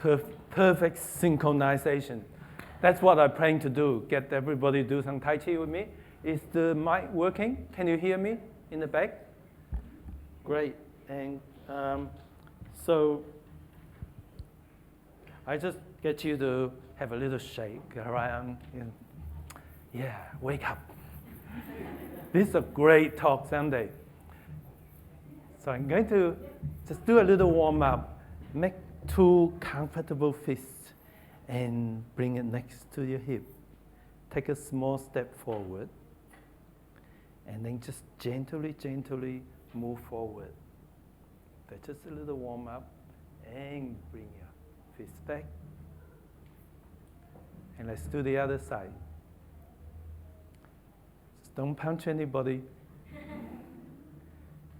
perfect synchronization. That's what I plan to do, get everybody to do some Tai Chi with me. Is the mic working? Can you hear me in the back? Great. And so I just get you to have a little shake around. Yeah, wake up. This is a great talk someday. So I'm going to just do a little warm up. Make 2 comfortable fists and bring it next to your hip. Take a small step forward. And then just gently, gently move forward. That's just a little warm up. And bring your fists back. And let's do the other side. Just don't punch anybody.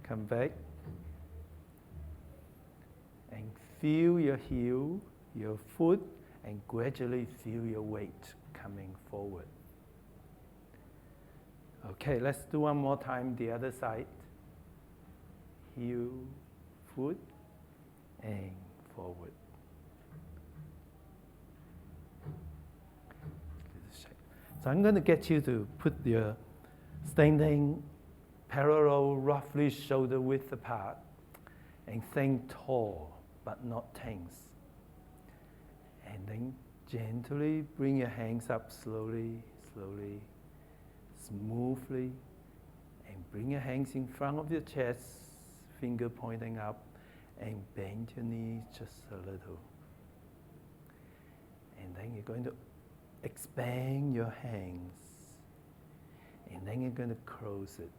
Come back. And feel your heel, your foot, and gradually feel your weight coming forward. Okay, let's do one more time the other side. Heel, foot, and forward. So I'm going to get you to put your standing parallel, roughly shoulder width apart, and think tall but not tense. And then gently bring your hands up slowly, slowly, smoothly, and bring your hands in front of your chest, finger pointing up, and bend your knees just a little. And then you're going to expand your hands, and then you're going to close it.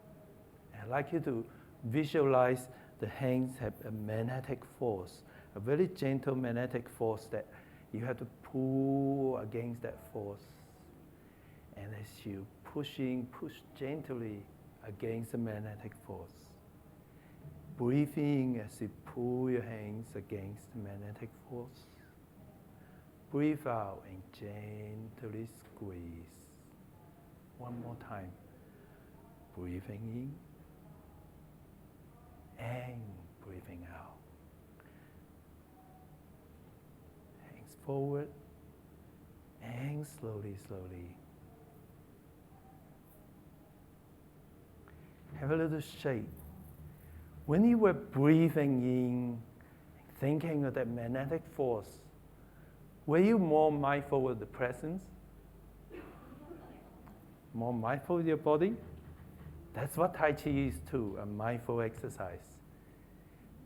I'd like you to visualize the hands have a magnetic force, a very gentle magnetic force that you have to pull against that force. And as you push gently against the magnetic force. Breathe in as you pull your hands against the magnetic force. Breathe out and gently squeeze. One more time. Breathing in and breathing out. Hands forward and slowly, slowly. Have a little shake. When you were breathing in, thinking of that magnetic force, were you more mindful of the presence? More mindful of your body? That's what Tai Chi is too, a mindful exercise.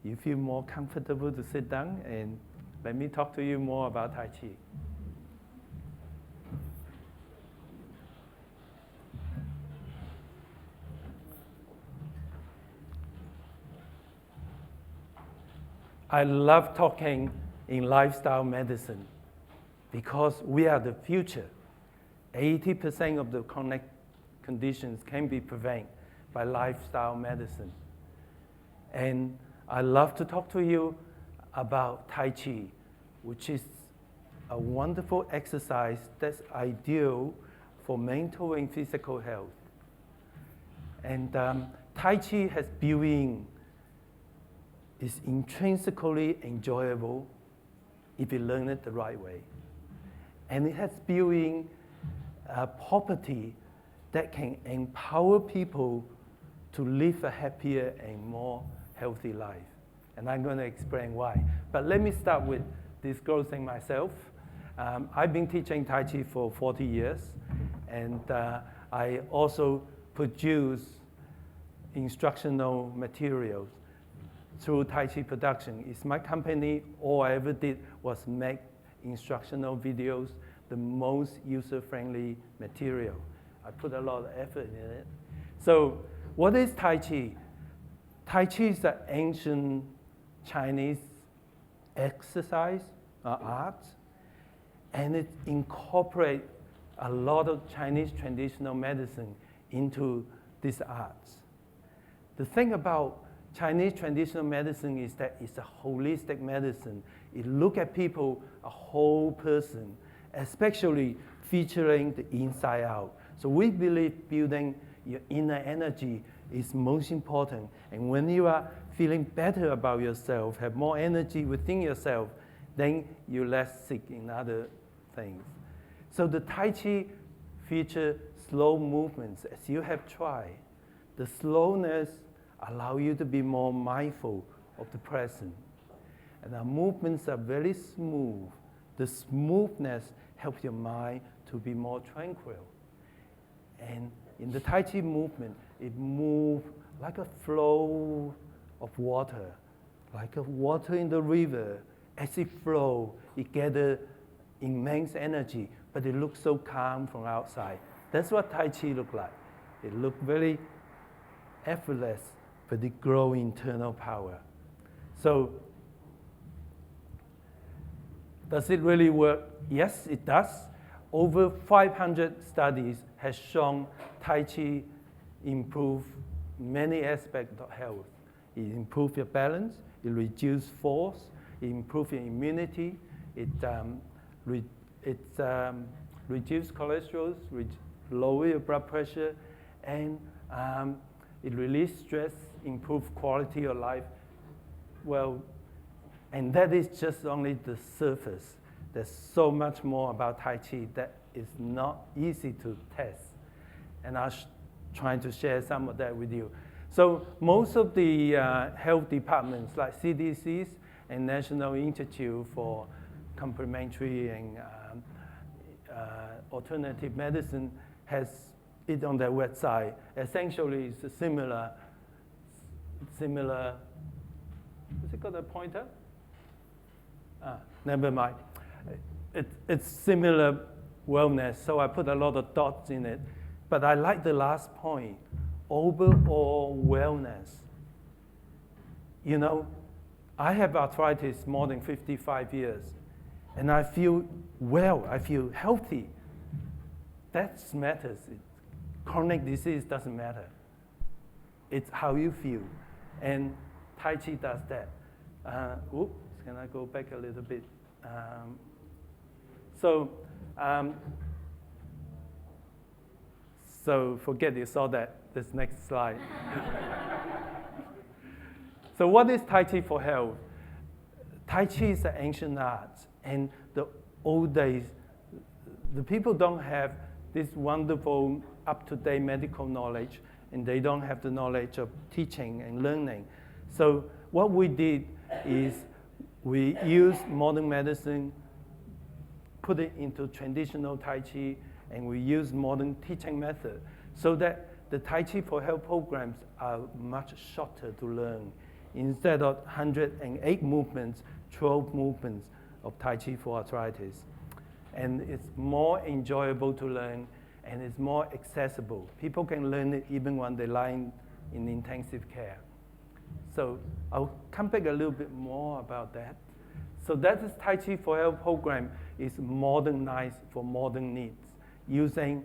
You feel more comfortable to sit down, and let me talk to you more about Tai Chi. I love talking in lifestyle medicine because we are the future. 80% of the chronic conditions can be prevented by lifestyle medicine. And I love to talk to you about Tai Chi, which is a wonderful exercise that's ideal for mental and physical health. And Tai Chi has built-in, is intrinsically enjoyable if you learn it the right way. And it has built-in property that can empower people to live a happier and more healthy life. And I'm going to explain why. But let me start with disclosing myself. I've been teaching Tai Chi for 40 years, and I also produce instructional materials through Tai Chi Production. It's my company. All I ever did was make instructional videos, the most user-friendly material. I put a lot of effort in it. So what is Tai Chi? Tai Chi is an ancient Chinese exercise, art, and it incorporates a lot of Chinese traditional medicine into this art. The thing about Chinese traditional medicine is that it's a holistic medicine. It looks at people, a whole person, especially featuring the inside out. So we believe building your inner energy is most important. And when you are feeling better about yourself, have more energy within yourself, then you're less sick in other things. So the Tai Chi feature slow movements as you have tried. The slowness allows you to be more mindful of the present. And our movements are very smooth. The smoothness helps your mind to be more tranquil. And in the Tai Chi movement, it moves like a flow of water, like a water in the river. As it flows, it gathers immense energy, but it looks so calm from outside. That's what Tai Chi looks like. It looks very effortless, but it grows internal power. So, does it really work? Yes, it does. Over 500 studies has shown Tai Chi improve many aspects of health. It improves your balance, it reduces force, it improves your immunity, it reduces cholesterol, lower your blood pressure, and it releases stress, improves quality of life. Well, and that is just only the surface. There's so much more about Tai Chi that is not easy to test. And I'll trying to share some of that with you. So most of the health departments like CDCs and National Institute for Complementary and Alternative Medicine has it on their website. Essentially, it's a similar, has it got a pointer? Never mind. It's similar wellness, so I put a lot of dots in it. But I like the last point, overall wellness. You know, I have arthritis more than 55 years, and I feel well, I feel healthy. That matters. Chronic disease doesn't matter. It's how you feel. And Tai Chi does that. Oops, can I go back a little bit? So forget you saw that, this next slide. So what is Tai Chi for health? Tai Chi is an ancient art, and the old days, the people don't have this wonderful up-to-date medical knowledge, and they don't have the knowledge of teaching and learning. So what we did is we used modern medicine, put it into traditional Tai Chi, and we use modern teaching method so that the Tai Chi for Health programs are much shorter to learn. Instead of 108 movements, 12 movements of Tai Chi for arthritis. And it's more enjoyable to learn, and it's more accessible. People can learn it even when they lie in intensive care. So I'll come back a little bit more about that. So that is Tai Chi for Health program is modernized for modern needs, using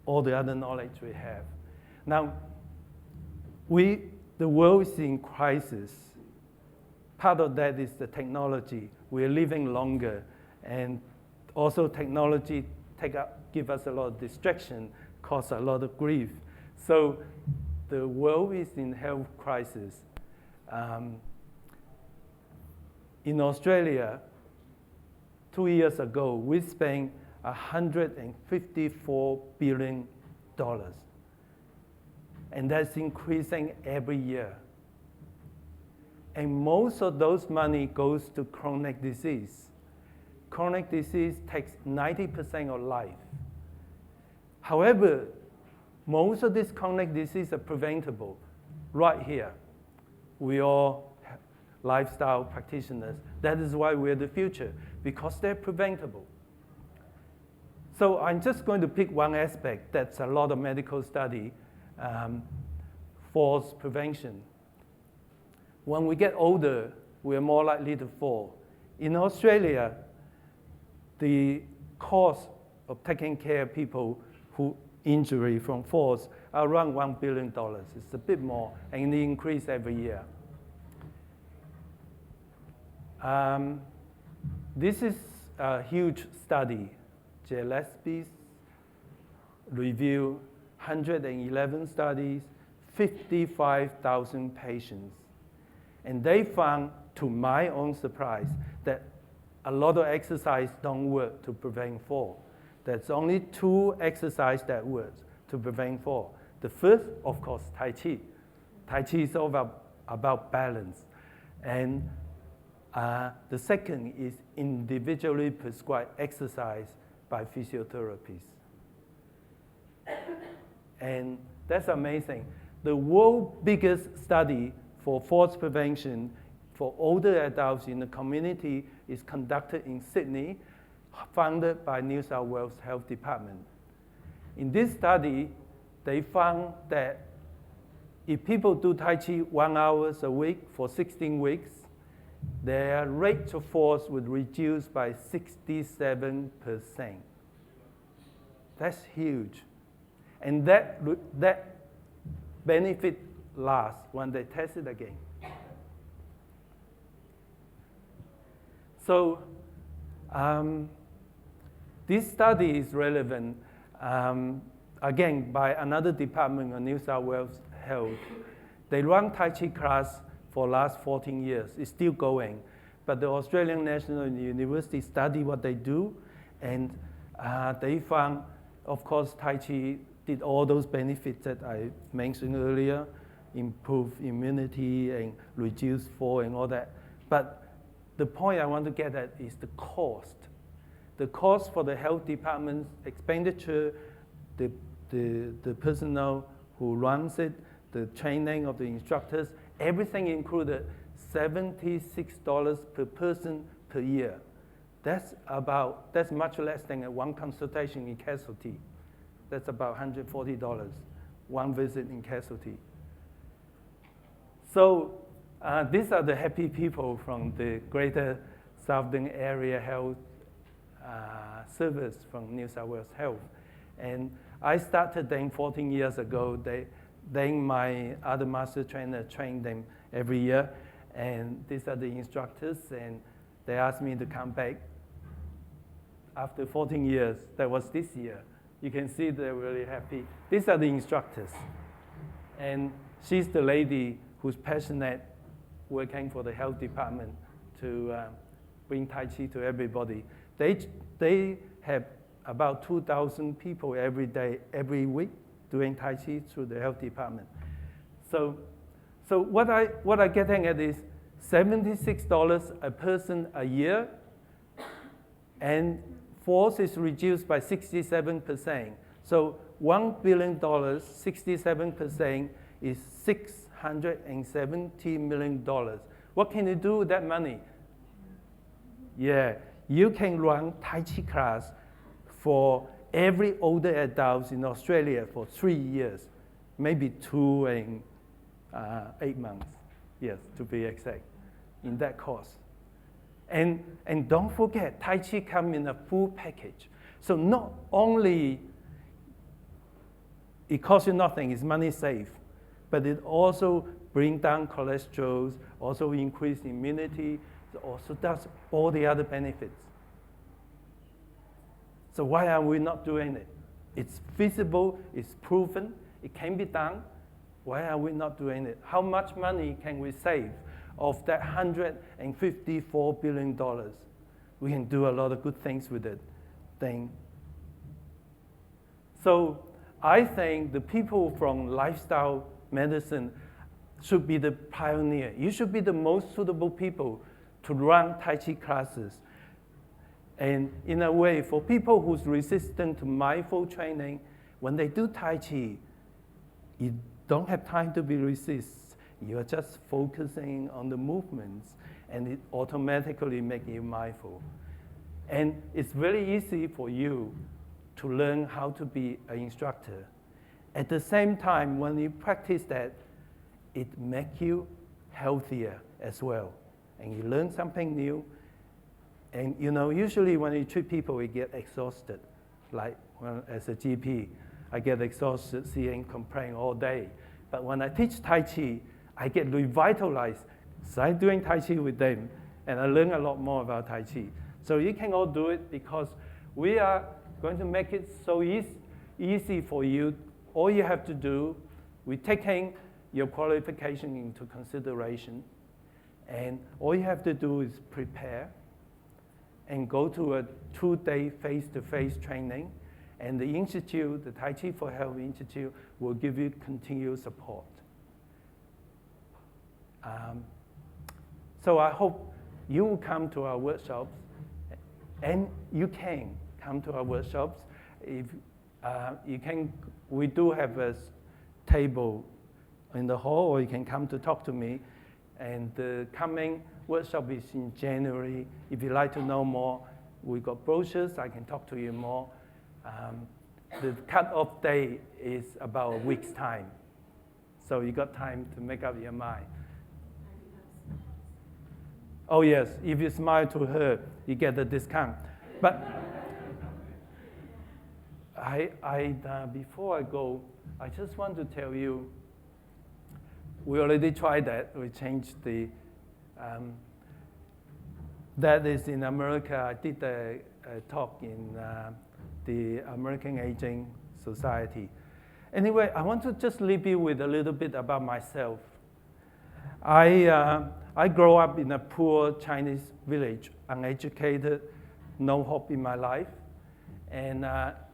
all the other knowledge we have. Now, the world is in crisis. Part of that is the technology. We're living longer, and also technology give us a lot of distraction, cause a lot of grief. So the world is in health crisis. In Australia, 2 years ago, we spent $154 billion. And that's increasing every year. And most of those money goes to chronic disease. Chronic disease takes 90% of life. However, most of these chronic diseases are preventable right here. We all lifestyle practitioners. That is why we're the future, because they're preventable. So I'm just going to pick one aspect that's a lot of medical study, falls prevention. When we get older, we're more likely to fall. In Australia, the cost of taking care of people who injury from falls are around $1 billion. It's a bit more, and they increase every year. This is a huge study. Gillespie's review 111 studies, 55,000 patients. And they found, to my own surprise, that a lot of exercise don't work to prevent fall. There's only 2 exercises that work to prevent fall. The first, of course, Tai Chi. Tai Chi is all about balance. And the second is individually prescribed exercise by physiotherapists. And that's amazing. The world's biggest study for falls prevention for older adults in the community is conducted in Sydney, funded by New South Wales Health Department. In this study, they found that if people do Tai Chi 1 hour a week for 16 weeks, their rate of falls would reduce by 67%. That's huge. And that benefit lasts when they test it again. So this study is relevant, again, by another department of New South Wales Health. They run Tai Chi class for the last 14 years. It's still going. But the Australian National University study what they do, and they found, of course, Tai Chi did all those benefits that I mentioned earlier, improve immunity and reduce fall and all that. But the point I want to get at is the cost. The cost for the health department's expenditure, the personnel who runs it, the training of the instructors, everything included, $76 per person per year. That's much less than a 1 consultation in casualty. That's about $140, 1 visit in casualty. So these are the happy people from the Greater Southern Area Health Service from New South Wales Health. And I started them 14 years ago. Then my other master trainer trained them every year. And these are the instructors, and they asked me to come back after 14 years. That was this year. You can see they're really happy. These are the instructors. And she's the lady who's passionate working for the health department to bring Tai Chi to everybody. They have about 2,000 people every day, every week, doing Tai Chi through the health department. So what I'm getting at is $76 a person a year, and falls is reduced by 67%. So $1 billion, 67% is $670 million. What can you do with that money? Yeah, you can run Tai Chi class for every older adult in Australia for 3 years, maybe 2 and 8 months, yes, to be exact, in that course. And don't forget, Tai Chi comes in a full package. So not only it costs you nothing, it's money saved, but it also brings down cholesterol, also increase immunity, also does all the other benefits. So why are we not doing it? It's feasible, it's proven, it can be done. Why are we not doing it? How much money can we save of that $154 billion? We can do a lot of good things with it. So I think the people from lifestyle medicine should be the pioneer. You should be the most suitable people to run Tai Chi classes. And in a way, for people who's resistant to mindful training, when they do Tai Chi, you don't have time to be resist. You're just focusing on the movements, and it automatically makes you mindful. And it's very easy for you to learn how to be an instructor. At the same time, when you practice that, it makes you healthier as well. And you learn something new. And usually when you treat people, you get exhausted. Like as a GP, I get exhausted seeing complaint all day. But when I teach Tai Chi, I get revitalized. So I'm doing Tai Chi with them, and I learn a lot more about Tai Chi. So you can all do it because we are going to make it so easy for you. All you have to do, we're taking your qualification into consideration, and all you have to do is prepare. and go to a 2-day face-to-face training. And the institute, the Tai Chi for Health Institute, will give you continuous support. So I hope you will come to our workshops, and you can come to our workshops. If you can, we do have a table in the hall, or you can come to talk to me. And the coming workshop is in January. If you'd like to know more, we got brochures. I can talk to you more. The cut-off day is about a week's time, so you got time to make up your mind. Oh yes, if you smile to her, you get a discount. But before I go, I just want to tell you, we already tried that. We changed the, that is in America. I did a talk in the American Aging Society. Anyway, I want to just leave you with a little bit about myself. I grew up in a poor Chinese village, uneducated, no hope in my life. And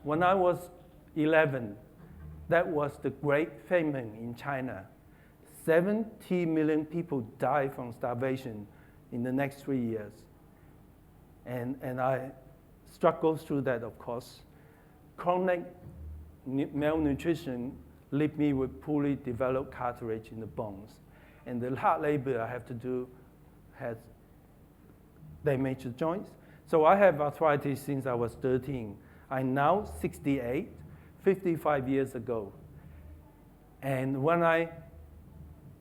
when I was 11, that was the Great Famine in China. 70 million people died from starvation in the next 3 years. And I struggled through that, of course. Chronic malnutrition left me with poorly developed cartilage in the bones. And the hard labor I have to do has damaged the joints. So I have arthritis since I was 13. I'm now 68, 55 years ago. And when I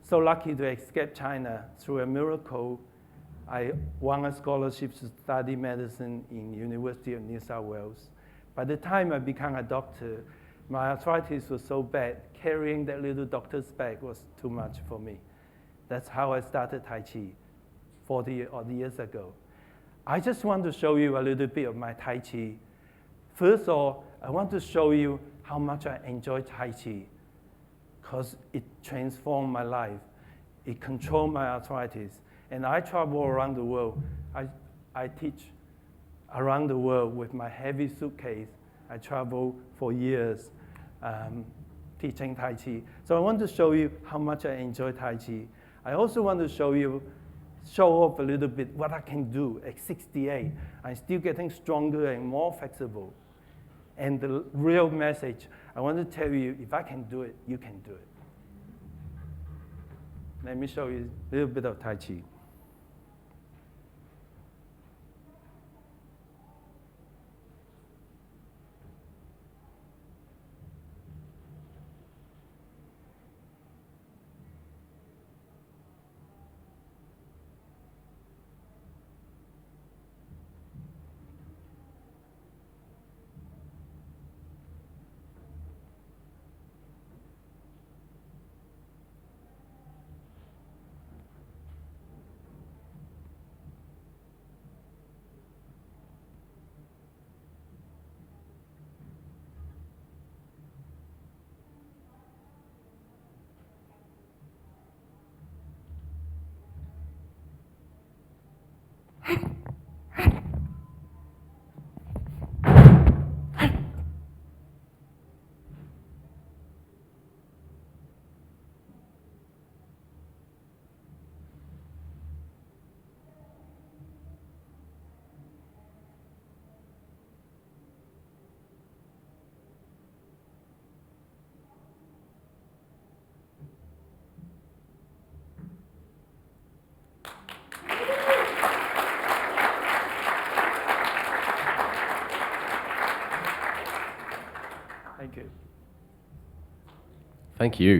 so lucky to escape China through a miracle, I won a scholarship to study medicine in University of New South Wales. By the time I became a doctor, my arthritis was so bad, carrying that little doctor's bag was too much for me. That's how I started Tai Chi 40 odd years ago. I just want to show you a little bit of my Tai Chi. First of all, I want to show you how much I enjoy Tai Chi, because it transformed my life. It controlled my arthritis. And I travel around the world. I teach around the world with my heavy suitcase. I travel for years teaching Tai Chi. So I want to show you how much I enjoy Tai Chi. I also want to show off a little bit what I can do at 68. I'm still getting stronger and more flexible. And the real message, I want to tell you, if I can do it, you can do it. Let me show you a little bit of Tai Chi. Thank you. Thank you.